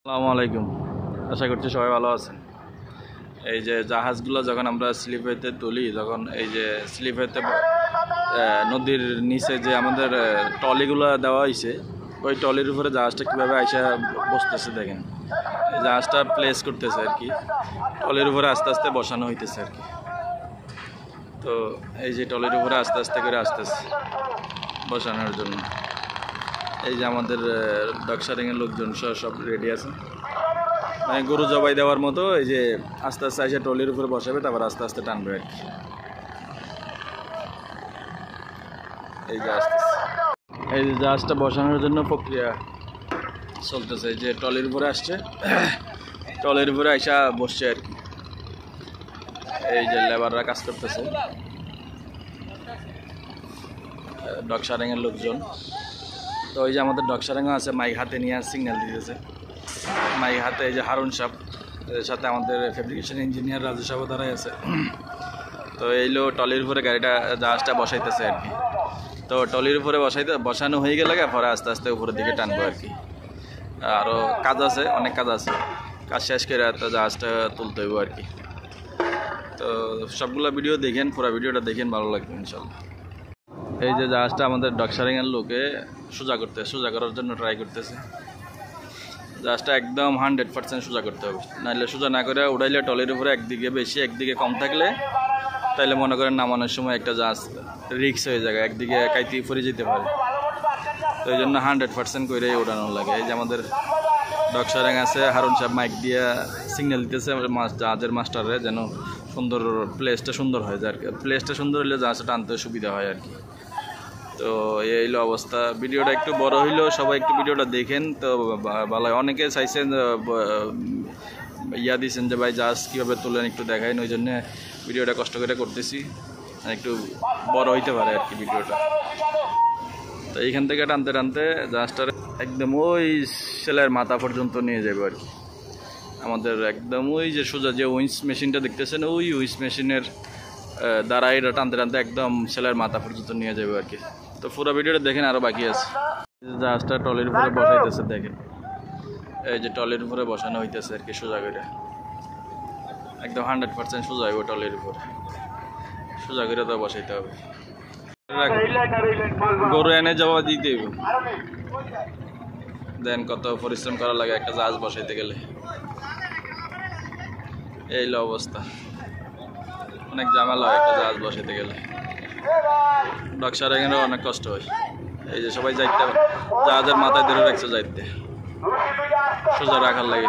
আসসালামু আলাইকুম। আশা করছি সবাই ভালো আছেন। এই যে জাহাজগুলো যখন আমরা স্লিপ হইতে তুলি, যখন এই যে স্লিপ হইতে নদীর নিচে যে আমাদের ট্রলিগুলো দেওয়া হয়েছে, ওই ট্রলির উপরে জাহাজটা কীভাবে আইসা বসতেছে দেখেন। এই জাহাজটা প্লেস করতেছে আর কি, ট্রলির উপরে আস্তে আস্তে বসানো হইতেছে আর কি। তো এই যে ট্রলির উপরে আস্তে আস্তে করে আসতেছে বসানোর জন্য। এই যে আমাদের ডকসারিংয়ের লোকজন সব রেডি আছে, মানে গরু জবাই দেওয়ার মতো। এই যে আস্তে আস্তে এসে ট্রলির উপরে বসাবে, তারপর আস্তে আস্তে টানবে আর কি। এই যে আসতেছে, এই যে জাহাজটা বসানোর জন্য প্রক্রিয়া চলতেছে। এই যে ট্রলির উপরে আসছে, ট্রলির উপরে আইসা বসছে আর কি। এই যে লেবাররা কাজ করতেছে, ডকসারিংয়ের লোকজন। তো ওই যে আমাদের ডকসারিংও আছে, মাইক হাতে নিয়ে সিগন্যাল দিতেছে। মাইক হাতে এই যে হারুন সাহেব, এর সাথে আমাদের ফেব্রিকেশন ইঞ্জিনিয়ার রাজু সাহেব দ্বারাই আছে। তো এইলো টলির উপরে গাড়িটা জাহাজটা বসাইতেছে আর কি। তো টলির উপরে বসানো হয়ে গেলে পরে আস্তে আস্তে উপরের দিকে টানবো আর কি। আরও কাজ আছে, অনেক কাজ আছে, কাজ শেষ করে তো জাহাজটা তুলতে হইব আর কি। তো সবগুলো ভিডিও দেখেন, পুরো ভিডিওটা দেখেন, ভালো লাগবে ইনশাল্লাহ। এই যে জাহাজটা আমাদের ডকসারিংয়ের লোকে সোজা করার জন্য ট্রাই করতেছে। জাহাজটা একদম 100% সোজা করতে হবে, নাহলে সোজা না করে উড়াইলে টলের উপরে একদিকে বেশি একদিকে কম থাকলে তাইলে মনে করেন নামানোর সময় একটা জাহাজ রিক্স হয়ে যায়, একদিকে কাইতি পড়ে যেতে পারে। তো এই জন্য 100% করে উড়ানো লাগে। এই যে আমাদের ডকসারিং আছে, হারুন সাহেব মাইক দিয়ে সিগন্যাল দিতেছে জাহাজের মাস্টারে যেন সুন্দর প্লেসটা সুন্দর হয়ে যায় আর কি। প্লেসটা সুন্দর হলে জাহাজটা টানতে সুবিধা হয় আর কি। তো এই হলো অবস্থা। ভিডিওটা একটু বড় হইলেও সবাই একটু ভিডিওটা দেখেন তো ভালো। অনেকে চাইছেন দিয়েছেন যে ভাই জাহাজ কীভাবে তোলেন একটু দেখাইন, ওই জন্যে ভিডিওটা কষ্ট করে করতেছি, একটু বড় হইতে পারে আর কি ভিডিওটা। তো এইখান থেকে টানতে টানতে জাহাজটার একদম ওই সেলের মাথা পর্যন্ত নিয়ে যাবে আর কি। আমাদের একদম ওই যে সোজা যে উইন্স মেশিনটা দেখতেছেন, ওই উইন্স মেশিনের দ্বারা এটা টানতে টানতে একদম সেলের মাথা পর্যন্ত নিয়ে যাবে আর কি। তো পুরো ভিডিওটা দেখেন, আরও বাকি আছে। জাহাজটা ট্রলির উপরে বসাইতেছে দেখেন, এই যে ট্রলির উপরে বসানো হইতেছে আর কি সোজা করে, একদম 100% সোজা হইব। ট্রলির উপরে সোজা করে তো বসাইতে হবে, গরু এনে যাওয়া দিতে হইব। দেন কত পরিশ্রম করা লাগে একটা জাহাজ বসাইতে গেলে। এই অবস্থা, অনেক ঝামেলা হয় একটা জাহাজ বসাইতে গেলে। ডকসারিংয়েরও অনেক কষ্ট হয়। এই যে সবাই যাইতে জাহাজের মাথায় ধরে রাখছে, যাইতে সোজা রাখার লাগে।